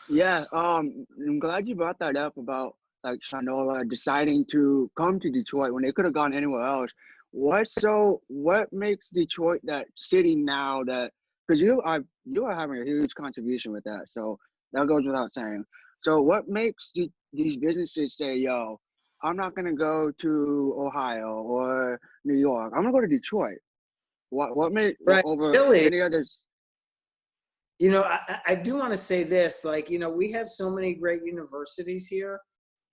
Yeah, I'm glad you brought that up about like Shanola deciding to come to Detroit when they could have gone anywhere else. What makes Detroit that city now that because you are having a huge contribution with that, so that goes without saying. So what makes these businesses say, "Yo, I'm not gonna go to Ohio or New York. I'm gonna go to Detroit." What made Right. over Really, any others? I do want to say this, like, we have so many great universities here,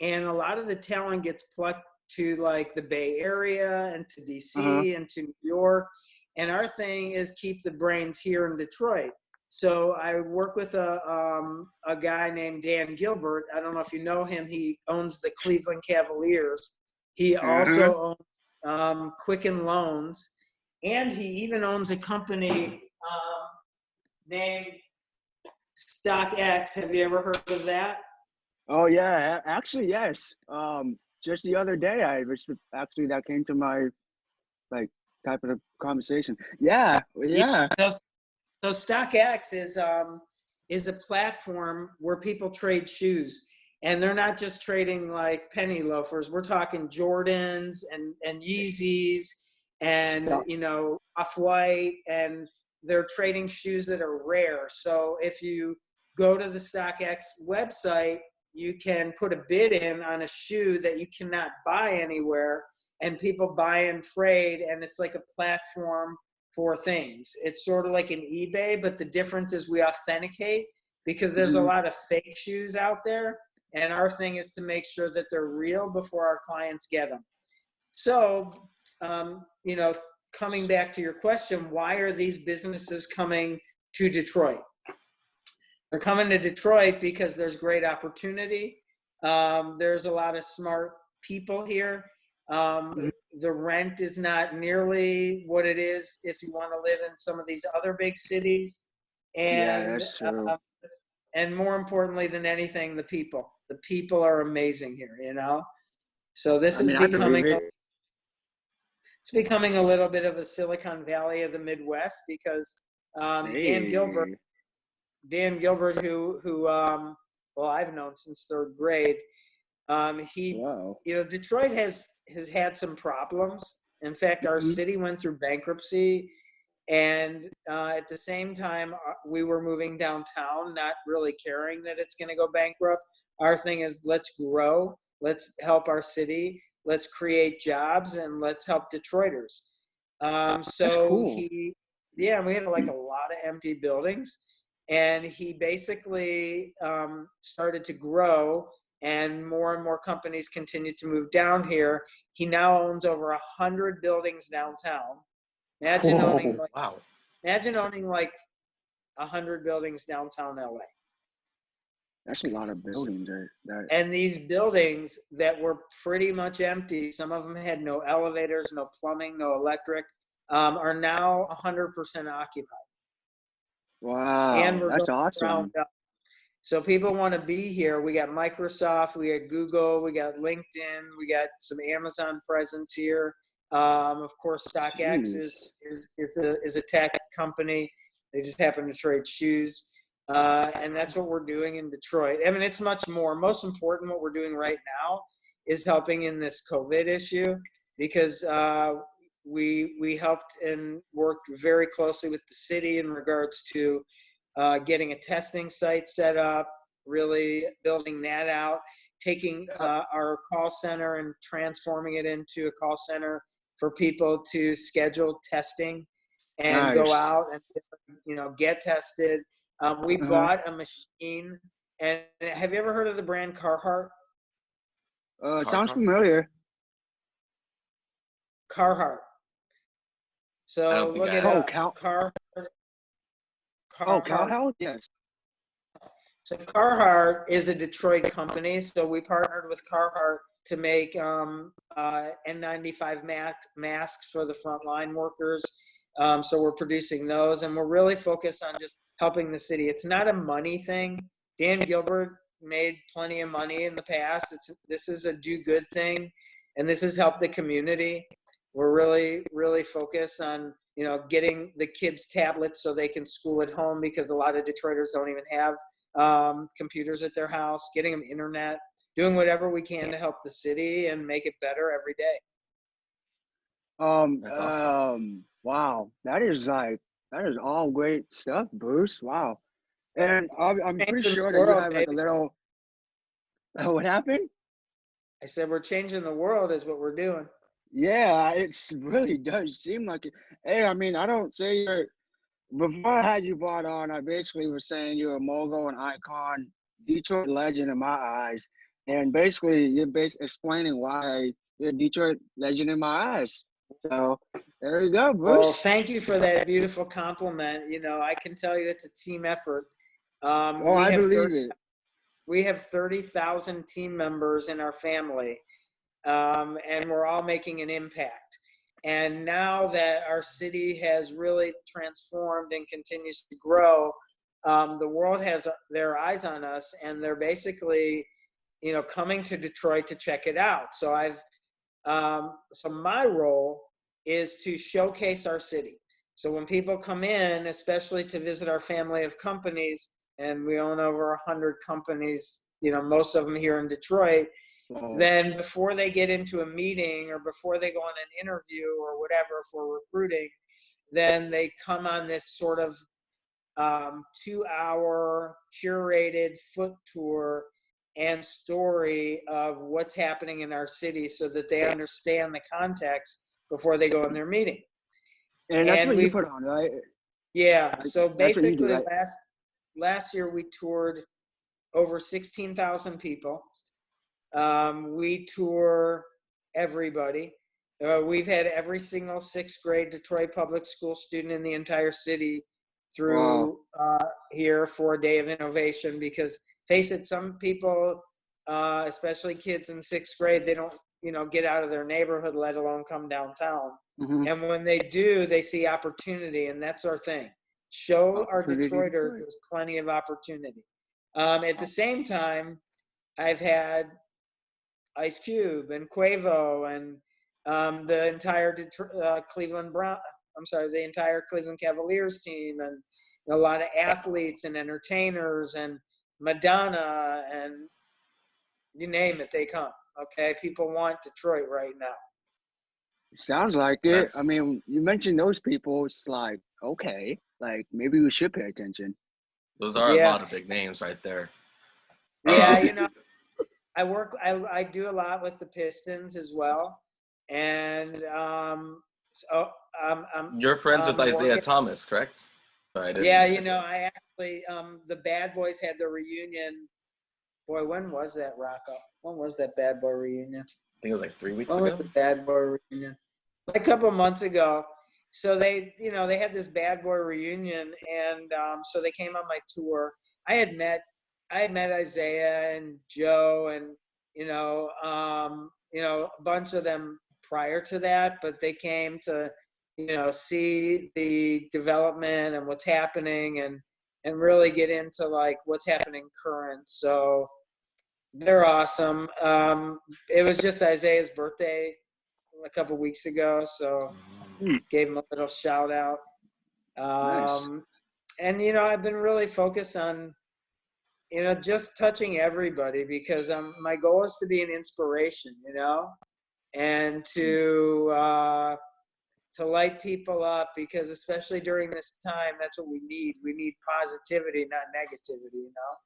and a lot of the talent gets plucked to like the Bay Area and to Uh-huh. DC and to New York. And our thing is keep the brains here in Detroit. So I work with a guy named Dan Gilbert. I don't know if you know him. He owns the Cleveland Cavaliers. He Uh-huh. also owns Quicken Loans, and he even owns a company named StockX. Have you ever heard of that? Oh yeah, actually yes. Just the other day, I was actually that came to my like type of conversation. Yeah, Yeah. yeah. So StockX is a platform where people trade shoes, and they're not just trading like penny loafers. We're talking Jordans and Yeezys and Stop. Off White, and they're trading shoes that are rare. So if you go to the StockX website, you can put a bid in on a shoe that you cannot buy anywhere, and people buy and trade, and it's like a platform for things. It's sort of like an eBay, but the difference is we authenticate because there's a Mhm. lot of fake shoes out there. And our thing is to make sure that they're real before our clients get them. So, um, you know, coming back to your question, why are these businesses coming to Detroit? They're coming to Detroit because there's great opportunity. There's a lot of smart people here. Um, Mhm. the rent is not nearly what it is if you want to live in some of these other big cities, Yeah, and that's true. more importantly than anything, the people. The people are amazing here. So this I is mean, I believe becoming it. it's becoming a little bit of a Silicon Valley of the Midwest because Dan Gilbert Hey, who well, I've known since third grade. He, wow. Detroit has had some problems. In fact, our Mhm. city went through bankruptcy, and at the same time, we were moving downtown, not really caring that it's going to go bankrupt. Our thing is let's grow, let's help our city, let's create jobs, and let's help Detroiters. That's So cool. yeah, we had like a lot of empty buildings, and he basically started to grow, and more companies continued to move down here. He now owns over 100 buildings downtown. Imagine owning Whoa, like imagine owning like 100 buildings downtown LA. that's a lot of buildings. That. And these buildings that were pretty much empty, some of them had no elevators, no plumbing, no electric, are now 100% occupied. And Wow, we're that's going ground awesome. up. So people want to be here. We got Microsoft, we got Google, we got LinkedIn, we got some Amazon presence here. Of course, StockX is Jeez. is is a tech company. They just happen to trade shoes, and that's what we're doing in Detroit. I mean, it's much more. Most important, what we're doing right now is helping in this COVID issue because we helped and worked very closely with the city in regards to getting a testing site set up, really building that out, taking our call center and transforming it into a call center for people to schedule testing and go Nice. out and get tested. We Uh-huh. bought a machine, and have you ever heard of the brand Carhartt? It sounds familiar. Carhartt. So look it Oh, up. Cal. Oh, Cal Carhartt. Health. Yes. So Carhartt is a Detroit company. So we partnered with Carhartt to make N95 masks for the frontline workers. So we're producing those, and we're really focused on just helping the city. It's not a money thing. Dan Gilbert made plenty of money in the past. This is a do good thing, and this has helped the community. We're really focused on getting the kids tablets so they can school at home because a lot of Detroiters don't even have computers at their house, getting them internet, doing whatever we can to help the city and make it better every day. That's awesome. Wow, that is all great stuff, Bruce. Wow, and I'm pretty Changing the sure that you world, have like a baby. little. What happened? I said, we're changing the world is what we're doing. Yeah, it's really does seem like it. Hey, I mean, I don't say you're. Before I had you brought on, I basically was saying you're a mogul, an icon, Detroit legend in my eyes, and basically you're explaining why you're a Detroit legend in my eyes. So there you go, Well, Bruce. thank you for that beautiful compliment. You know, I can tell you it's a team effort. Oh, We I have believe it. we have 30,000 team members in our family, and we're all making an impact. And now that our city has really transformed and continues to grow, the world has their eyes on us, and they're basically, you know, coming to Detroit to check it out. So so my role is to showcase our city. So when people come in, especially to visit our family of companies, and we own over 100 companies, you know, most of them here in Detroit, then before they get into a meeting or before they go on an interview or whatever for recruiting, then they come on this sort of 2-hour curated foot tour and story of what's happening in our city so that they understand the context before they go in their meeting. And that's what you we've put on, right? Yeah, so That's what you do, basically right? last year we toured over 16,000 people. We tour everybody. We've had every single sixth grade Detroit public school student in the entire city through here for a day of innovation, because face it, some people, especially kids in sixth grade, they don't, you know, get out of their neighborhood, let alone come downtown. Mm-hmm. And when they do, they see opportunity, and that's our thing. Show our Opportunity. Detroiters there's plenty of opportunity. At the same time, I've had Ice Cube and Quavo and the entire Cleveland Brown. I'm sorry, the entire Cleveland Cavaliers team, and a lot of athletes and entertainers and Madonna, and you name it, they come. Okay, people want Detroit right now. Sounds like it. I Nice. mean, you mentioned those people. It's like, okay, like maybe we should pay attention. Those are a Yeah, lot of big names right there. yeah. You know, I do a lot with the Pistons as well, and so You're friends with I'm Isaiah working. Thomas, correct? I didn't. Yeah, you know, I actually, the Bad Boys had their reunion. Boy, when was that, Rocco? When was that Bad Boy reunion? I think it was like 3 weeks When was ago. the Bad Boy reunion? Like a couple months ago. So they, you know, they had this Bad Boy reunion, and so they came on my tour. I had met Isaiah and Joe, and a bunch of them prior to that, but they came to, you know, see the development and what's happening, and really get into like what's happening current. So they're awesome. It was just Isaiah's birthday a couple weeks ago, so gave him a little shout out. Nice. And you know, I've been really focused on, you know, just touching everybody, because my goal is to be an inspiration, you know, and to light people up, because especially during this time, that's what we need. We need positivity, not negativity, you know.